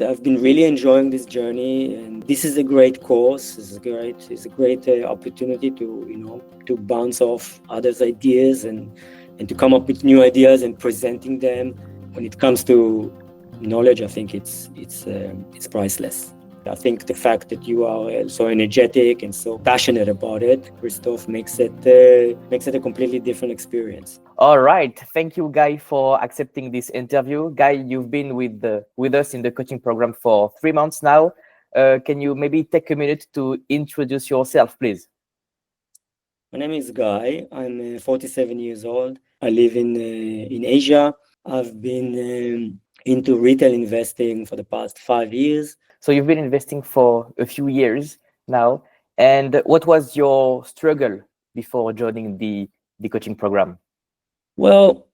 I've been really enjoying this journey, and this is a great course. It's a great opportunity to to bounce off others' ideas and to come up with new ideas and presenting them. When it comes to knowledge, I think it's priceless. I think the fact that you are so energetic and so passionate about it, Christophe, makes it a completely different experience. All right. Thank you, Guy, for accepting this interview. Guy, you've been with us in the coaching program for 3 months now. Can you maybe take a minute to introduce yourself, please? My name is Guy. I'm 47 years old. I live in Asia. I've been into retail investing for the past 5 years. So you've been investing for a few years now. And what was your struggle before joining the coaching program? Well,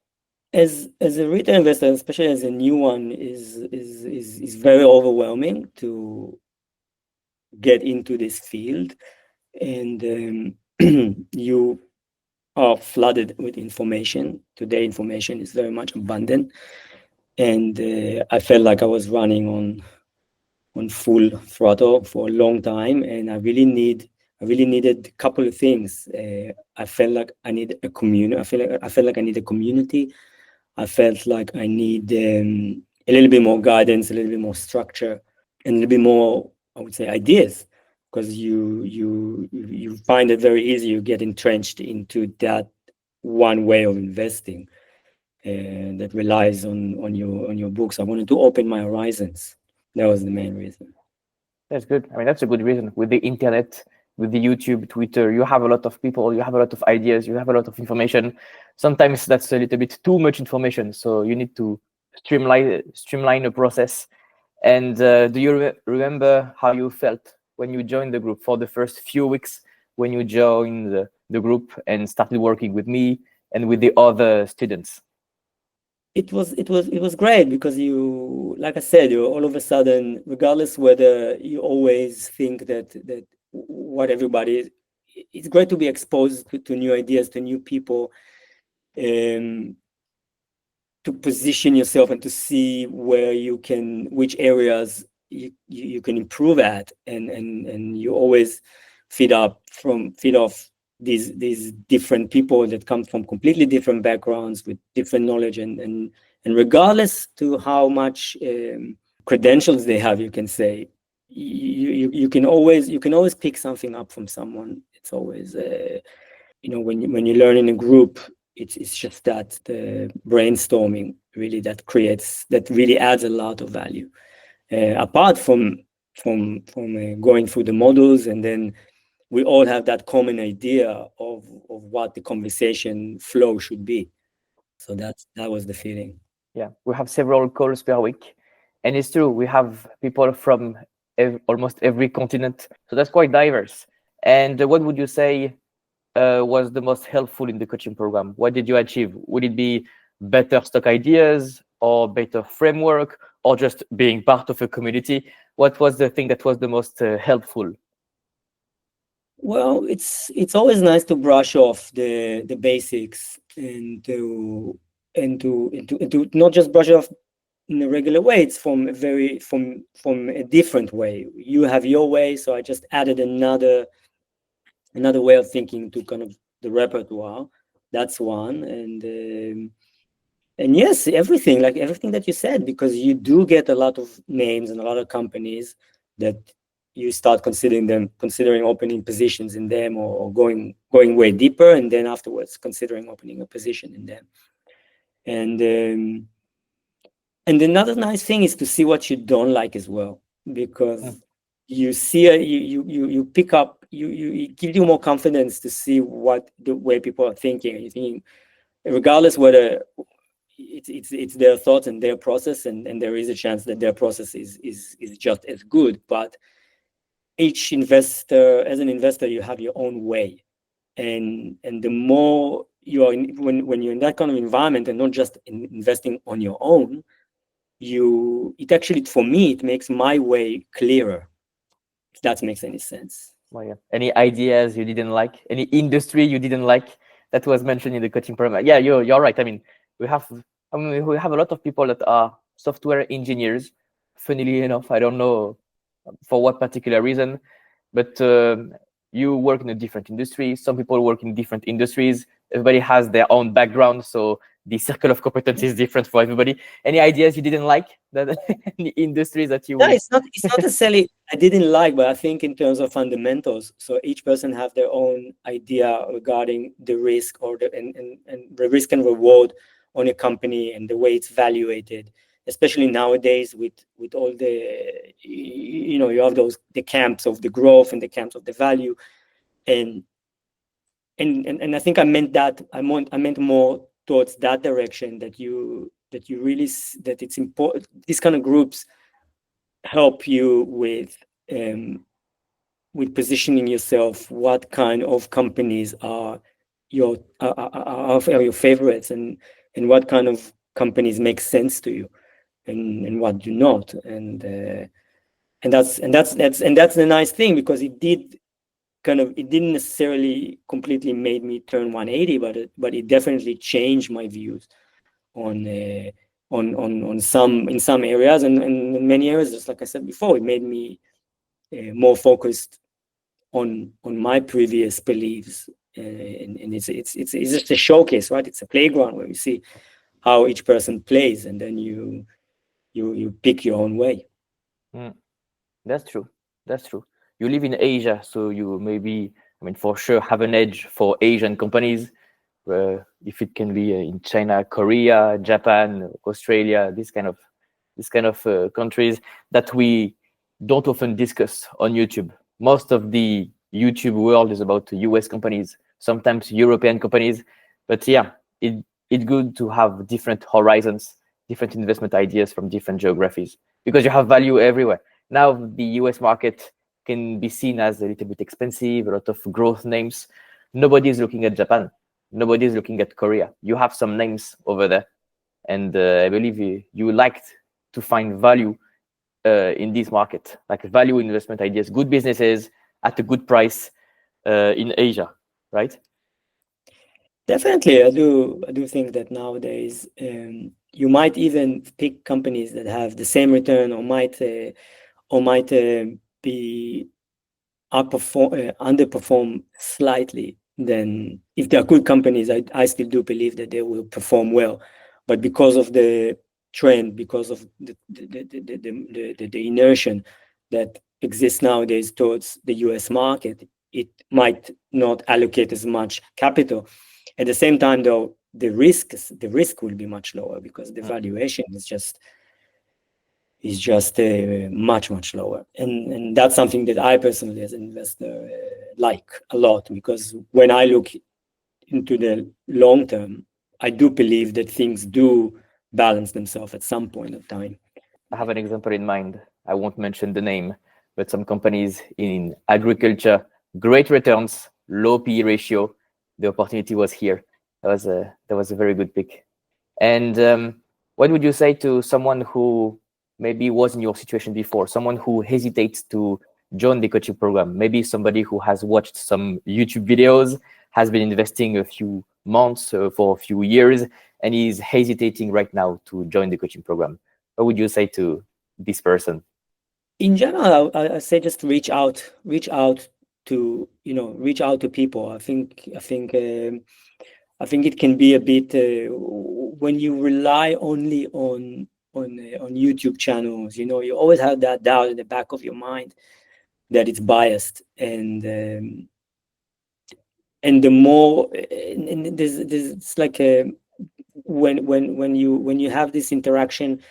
as a retail investor, especially as a new one, is very overwhelming to get into this field, and you are flooded with information. Today, information is very much abundant, and I felt like I was running on full throttle for a long time, and I really needed a couple of things. I felt like I need a community. I felt like I need a community. I felt like I need a little bit more guidance, a little bit more structure, and a little bit more, I would say, ideas, because you find it very easy. You get entrenched into that one way of investing that relies on your books. I wanted to open my horizons. That was the main reason. That's good. I mean, that's a good reason. With the internet, with the YouTube, Twitter, you have a lot of people, you have a lot of ideas, you have a lot of information. Sometimes that's a little bit too much information. So you need to streamline the process. And do you remember how you felt when you joined the group for the first few weeks, when you joined the group and started working with me and with the other students? It was great, because you, like I said, you all of a sudden, regardless whether you always think that what everybody is, it's great to be exposed to new ideas, to new people, to position yourself and to see which areas you can improve at, and you always feed off these different people that come from completely different backgrounds with different knowledge, and regardless to how much credentials they have, you can say you can always pick something up from someone. It's always when you learn in a group, it's just that the brainstorming really that really adds a lot of value, apart from going through the models, and then we all have that common idea of what the conversation flow should be. So that was the feeling. Yeah, we have several calls per week. And it's true, we have people from almost every continent. So that's quite diverse. And what would you say was the most helpful in the coaching program? What did you achieve? Would it be better stock ideas, or better framework, or just being part of a community? What was the thing that was the most helpful? Well, it's always nice to brush off the basics, and to not just brush it off in a regular way. It's from a different way. You have your way, so I just added another way of thinking to kind of the repertoire. That's one. And yes, everything that you said, because you do get a lot of names and a lot of companies that you start considering opening positions in them, or going way deeper, and then afterwards considering opening a position in them. And another nice thing is to see what you don't like as well, because you see you pick up, it gives you more confidence to see what the way people are thinking, and you're thinking, regardless whether it's their thoughts and their process, and there is a chance that their process is just as good, but each investor, as an investor, you have your own way, and the more you are when you're in that kind of environment, and not just investing on your own, it actually, for me, it makes my way clearer, if that makes any sense. Well, yeah. Any ideas you didn't like? Any industry you didn't like that was mentioned in the coaching program? Yeah, you're right. I mean, we have a lot of people that are software engineers, funnily enough. I don't know for what particular reason, but you work in a different industry. Some people work in different industries. Everybody has their own background, so the circle of competence is different for everybody. Any ideas you didn't like that the industries that you No, would? it's not necessarily I didn't like, but I think in terms of fundamentals, so each person have their own idea regarding the risk or and the risk and reward on a company and the way it's valuated, especially nowadays with all the you have the camps of the growth and the camps of the value, and and I think I meant more towards that direction, that you really that it's important, these kind of groups help you with positioning yourself, what kind of companies are are your favorites, and what kind of companies make sense to you, and what do not, and that's the nice thing, because it didn't necessarily completely made me turn 180, but it definitely changed my views on on some in some areas, and in many areas, just like I said before, it made me more focused on my previous beliefs, and it's just a showcase, right? It's a playground where you see how each person plays, and then you pick your own way. Mm, that's true. That's true. You live in Asia, so you maybe, I mean, for sure, have an edge for Asian companies. If it can be in China, Korea, Japan, Australia, this kind of countries that we don't often discuss on YouTube. Most of the YouTube world is about US companies, sometimes European companies, but yeah, it's good to have different horizons, different investment ideas from different geographies, because you have value everywhere. Now the US market can be seen as a little bit expensive, a lot of growth names. Nobody is looking at Japan. Nobody is looking at Korea. You have some names over there, and I believe you liked to find value in this market, like value investment ideas, good businesses at a good price in Asia, right? Definitely, I do think that nowadays, you might even pick companies that have the same return, or might be underperform slightly. Then if they are good companies, I still do believe that they will perform well, but because of the trend, because of the inertia that exists nowadays towards the US market, it might not allocate as much capital. At the same time, though, the risk will be much lower, because the Mm. valuation is just much lower, and that's something that I personally, as an investor, like a lot, because when I look into the long term, I do believe that things do balance themselves at some point of time. I have an example in mind. I won't mention the name, but some companies in agriculture, great returns, low PE ratio. The opportunity was here. That was a very good pick. And what would you say to someone who maybe was in your situation before, someone who hesitates to join the coaching program? Maybe somebody who has watched some YouTube videos, has been investing a few months for a few years, and is hesitating right now to join the coaching program. What would you say to this person? In general, I say just reach out to reach out to people. I think it can be a bit, when you rely only on YouTube channels. You always have that doubt in the back of your mind that it's biased, and the more, and there's it's like when you have this interaction,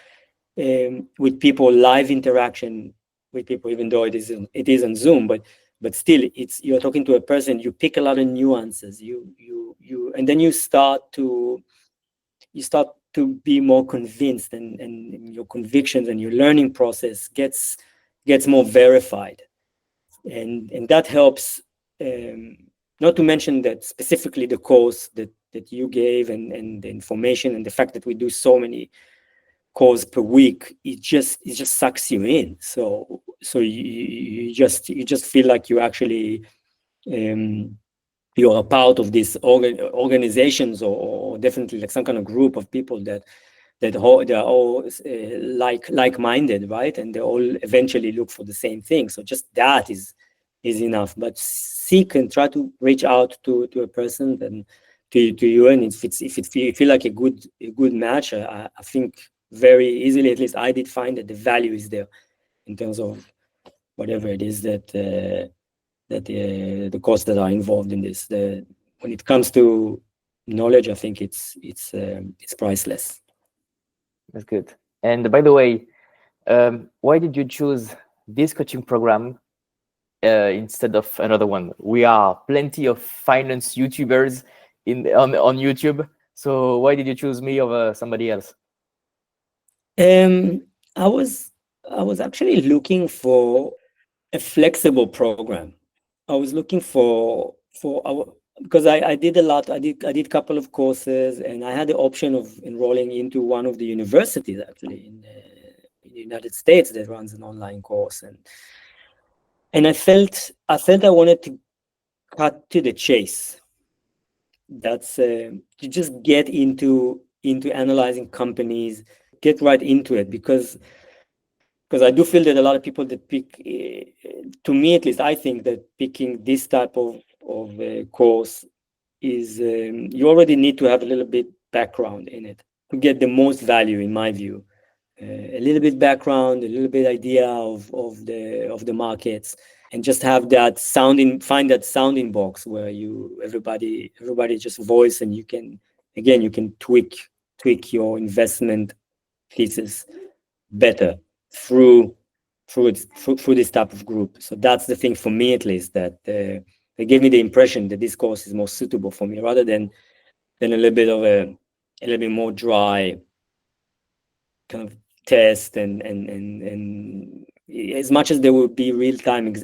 with people, live interaction with people, even though it is on Zoom, but still, you're talking to a person. You pick a lot of nuances. And then you start to be more convinced, and your convictions and your learning process gets more verified, and that helps. Not to mention that specifically the course that you gave, and the information, and the fact that we do so many calls per week, it just sucks you in. So you just feel like um, you're a part of these organizations, or definitely like some kind of group of people they're all like-minded, right? And they all eventually look for the same thing. So just that is enough. But seek and try to reach out to a person and to you, and if it feel like a good match, I think very easily, at least I did find that the value is there in terms of whatever it is that the costs that are involved in this. When it comes to knowledge, I think it's priceless. That's good. And by the way, why did you choose this coaching program instead of another one? We are plenty of finance YouTubers on YouTube. So why did you choose me over somebody else? I was actually looking for a flexible program. I was looking for our, because I did a lot. I did a couple of courses, and I had the option of enrolling into one of the universities actually in the United States that runs an online course, and I felt I wanted to cut to the chase. That's to just get into analyzing companies, get right into it, because I do feel that a lot of people that pick, to me at least, I think that picking this type of course is, you already need to have a little bit background in it to get the most value, in my view. A little bit background, a little bit idea of the markets, and just have that find that sounding box where everybody just voice, and you can tweak your investment thesis better through this type of group. So that's the thing for me, at least, that they gave me the impression that this course is more suitable for me, rather than a little bit of a little bit more dry kind of test, and as much as there would be real-time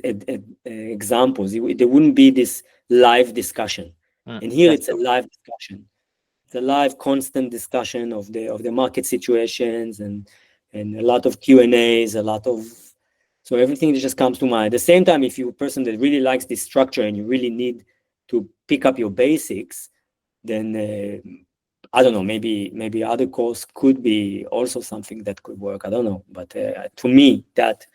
examples, there wouldn't be this live discussion. And here it's a live discussion. It's a live, constant discussion of the market situations, and a lot of Q&As, so everything that just comes to mind. At the same time, if you're a person that really likes this structure and you really need to pick up your basics, then I don't know, maybe other course could be also something that could work. I don't know, but to me, that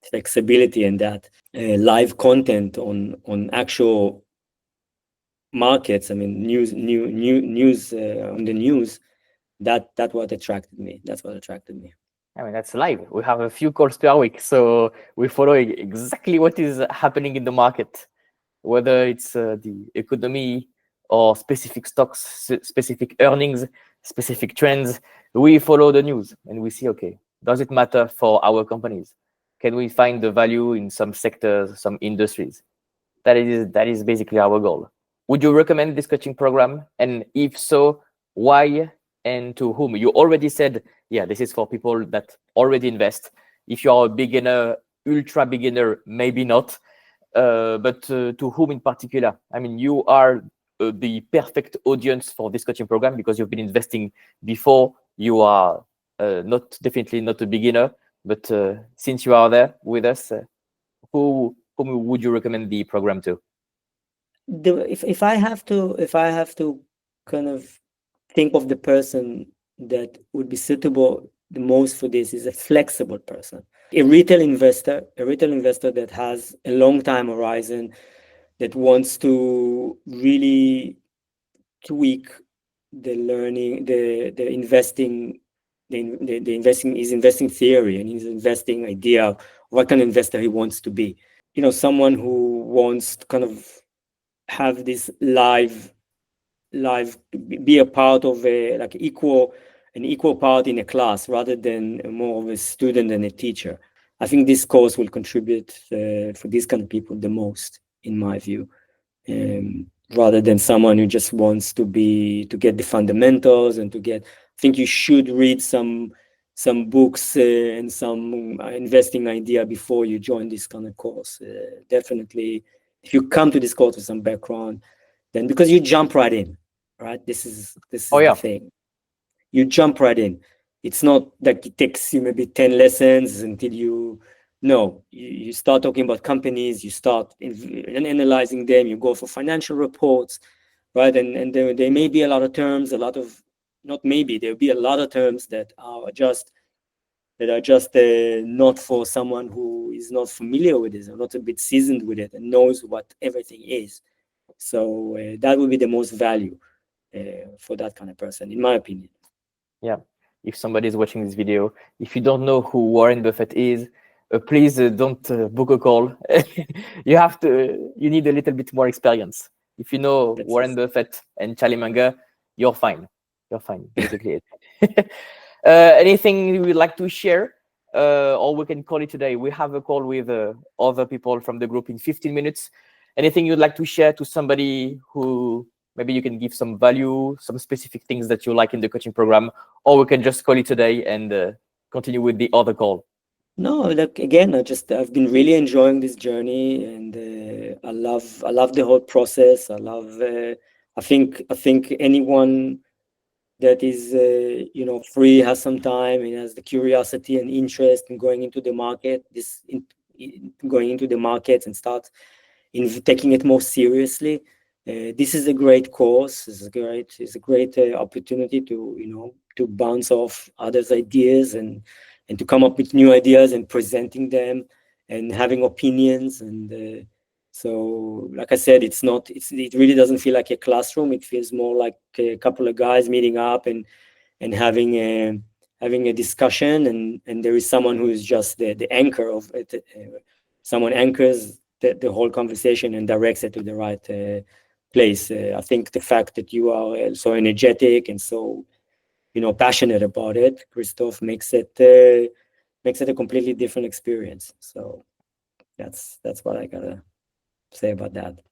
flexibility and that live content on actual markets, I mean, news on the news, that's what attracted me. I mean, that's live. We have a few calls per week, so we follow exactly what is happening in the market, whether it's the economy or specific stocks, specific earnings, specific trends. We follow the news and we see, okay, does it matter for our companies? Can we find the value in some sectors, some industries? That is basically our goal. Would you recommend this coaching program? And if so, why and to whom? You already said, yeah, this is for people that already invest. If you are a beginner, ultra beginner, maybe not. But to whom in particular? I mean, you are the perfect audience for this coaching program because you've been investing before. You are definitely not a beginner, but since you are there with us, whom would you recommend the program to? If I have to kind of think of the person that would be suitable the most for this, is a flexible person, a retail investor that has a long time horizon, that wants to really tweak the learning, the investing, the investing theory, and his investing idea of what kind of investor he wants to be. Someone who wants to kind of have this live be a part of an equal part in a class, rather than more of a student than a teacher. I think this course will contribute for these kind of people the most, in my view, rather than someone who just wants to get the fundamentals and I think you should read some books and some investing idea before you join this kind of course. Definitely, if you come to this course with some background, then, because you jump right in, right? This is the thing. You jump right in. It's not like it takes you maybe 10 lessons until you start talking about companies, you start analyzing them, you go for financial reports, right? And there may be a lot of terms, a lot of not maybe, there'll be a lot of terms that are just not for someone who is not familiar with it or not a bit seasoned with it and knows what everything is. So that would be the most value for that kind of person, in my opinion. Yeah. If somebody is watching this video, if you don't know who Warren Buffett is, please don't book a call. You need a little bit more experience. If you know That's Warren just, Buffett and Charlie Munger, you're fine. You're fine, basically. Anything you would like to share? Or we can call it today. We have a call with other people from the group in 15 minutes. Anything you'd like to share to somebody who maybe you can give some value, some specific things that you like in the coaching program, or we can just call it today and continue with the other call. no, like again, I've been really enjoying this journey, and I love the whole process. I think anyone that is free, has some time, and has the curiosity and interest in going into the market, going into the market and start in taking it more seriously. This is a great course. It's a great opportunity to to bounce off others' ideas and to come up with new ideas and presenting them and having opinions. And so, like I said, it really doesn't feel like a classroom. It feels more like a couple of guys meeting up and having a discussion, and there is someone who is just the anchor of it. Someone anchors the whole conversation and directs it to the right place. I think the fact that you are so energetic and so passionate about it, Christophe, makes it a completely different experience. So that's what I gotta say about that.